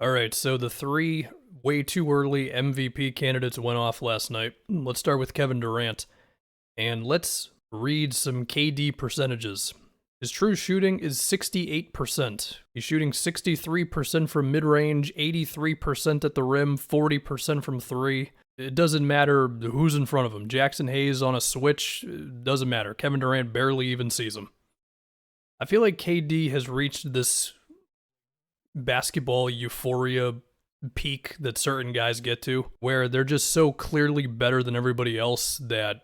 All right, so the three way too early MVP candidates went off last night. Let's start with Kevin Durant. And let's read some KD percentages. His true shooting is 68%. He's shooting 63% from mid range, 83% at the rim, 40% from three. It doesn't matter who's in front of him. Jackson Hayes on a switch, doesn't matter. Kevin Durant barely even sees him. I feel like KD has reached this basketball euphoria peak that certain guys get to, where they're just so clearly better than everybody else that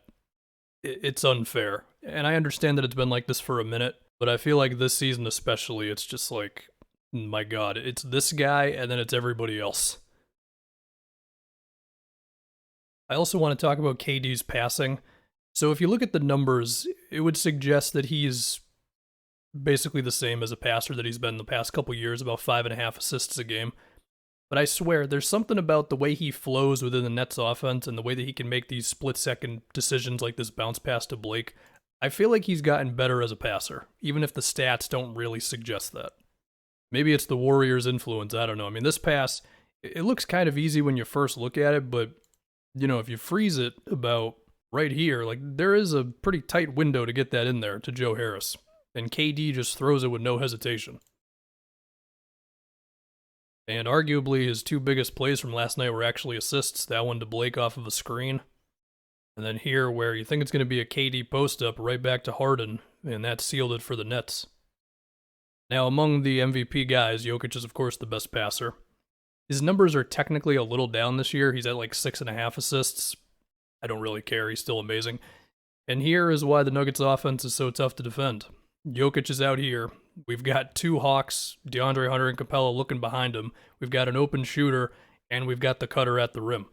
it's unfair. And I understand that it's been like this for a minute, but I feel like this season especially, it's just like, my God, it's this guy and then it's everybody else. I also want to talk about KD's passing. So if you look at the numbers, it would suggest that he's basically the same as a passer that he's been the past couple years, about 5.5 assists a game. But I swear, there's something about the way he flows within the Nets offense and the way that he can make these split-second decisions like this bounce pass to Blake. I feel like he's gotten better as a passer, even if the stats don't really suggest that. Maybe it's the Warriors' influence, I don't know. I mean, this pass, it looks kind of easy when you first look at it, but, you know, if you freeze it about right here, like, there is a pretty tight window to get that in there to Joe Harris. And KD just throws it with no hesitation. And arguably his two biggest plays from last night were actually assists. That one to Blake off of a screen. And then here, where you think it's going to be a KD post-up, right back to Harden, and that sealed it for the Nets. Now, among the MVP guys, Jokic is, of course, the best passer. His numbers are technically a little down this year. He's at like 6.5 assists. I don't really care. He's still amazing. And here is why the Nuggets offense is so tough to defend. Jokic is out here. We've got two Hawks, DeAndre Hunter and Capella, looking behind him. We've got an open shooter, and we've got the cutter at the rim.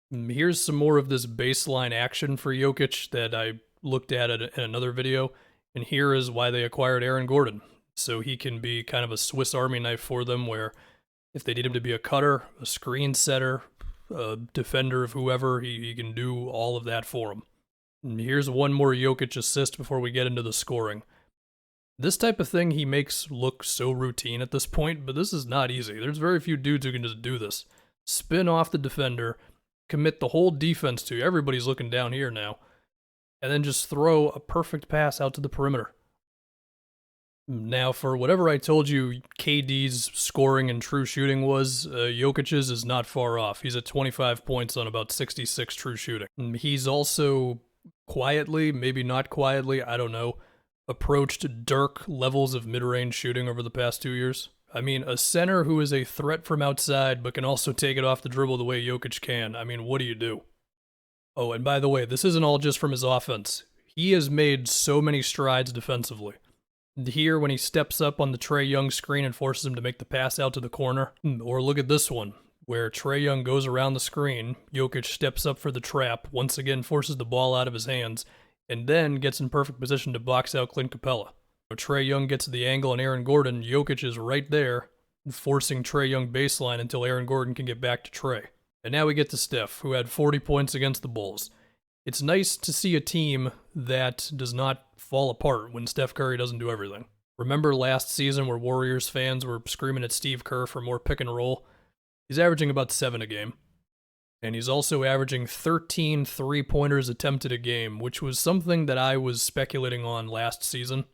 Here's some more of this baseline action for Jokic that I looked at in another video, and here is why they acquired Aaron Gordon. So he can be kind of a Swiss Army knife for them, where if they need him to be a cutter, a screen setter, a defender of whoever, he can do all of that for them. And here's one more Jokic assist before we get into the scoring. This type of thing he makes look so routine at this point, but this is not easy. There's very few dudes who can just do this. Spin off the defender, commit the whole defense to, everybody's looking down here now, and then just throw a perfect pass out to the perimeter. Now, for whatever I told you KD's scoring and true shooting was, Jokic's is not far off. He's at 25 points on about 66 true shooting. He's also quietly, maybe not quietly, I don't know, approached Dirk levels of mid-range shooting over the past 2 years. I mean, a center who is a threat from outside but can also take it off the dribble the way Jokic can. I mean, what do you do? Oh, and by the way, this isn't all just from his offense. He has made so many strides defensively. Here, when he steps up on the Trae Young screen and forces him to make the pass out to the corner. Or look at this one, where Trae Young goes around the screen, Jokic steps up for the trap, once again forces the ball out of his hands, and then gets in perfect position to box out Clint Capella. So Trae Young gets the angle on Aaron Gordon. Jokic is right there, forcing Trae Young baseline until Aaron Gordon can get back to Trae. And now we get to Steph, who had 40 points against the Bulls. It's nice to see a team that does not fall apart when Steph Curry doesn't do everything. Remember last season where Warriors fans were screaming at Steve Kerr for more pick and roll? He's averaging about 7 a game. And he's also averaging 13 three-pointers attempted a game, which was something that I was speculating on last season.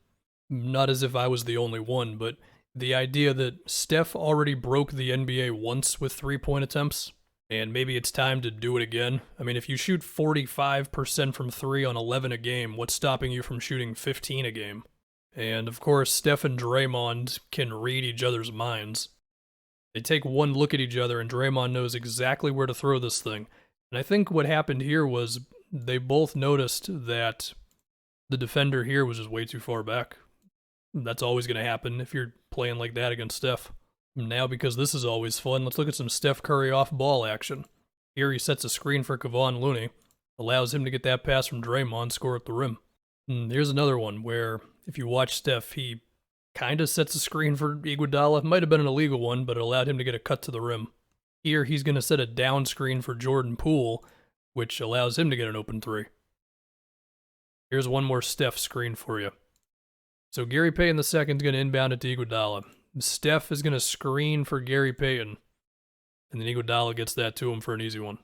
Not as if I was the only one, but the idea that Steph already broke the NBA once with three-point attempts, and maybe it's time to do it again. I mean, if you shoot 45% from three on 11 a game, what's stopping you from shooting 15 a game? And of course, Steph and Draymond can read each other's minds. They take one look at each other and Draymond knows exactly where to throw this thing. And I think what happened here was they both noticed that the defender here was just way too far back. That's always going to happen if you're playing like that against Steph. Now, because this is always fun, let's look at some Steph Curry off-ball action. Here he sets a screen for Kevon Looney, allows him to get that pass from Draymond, score at the rim. And here's another one where, if you watch Steph, he kind of sets a screen for Iguodala. Might have been an illegal one, but it allowed him to get a cut to the rim. Here, he's going to set a down screen for Jordan Poole, which allows him to get an open three. Here's one more Steph screen for you. So Gary Payton II is going to inbound it to Iguodala. Steph is going to screen for Gary Payton. And then Iguodala gets that to him for an easy one.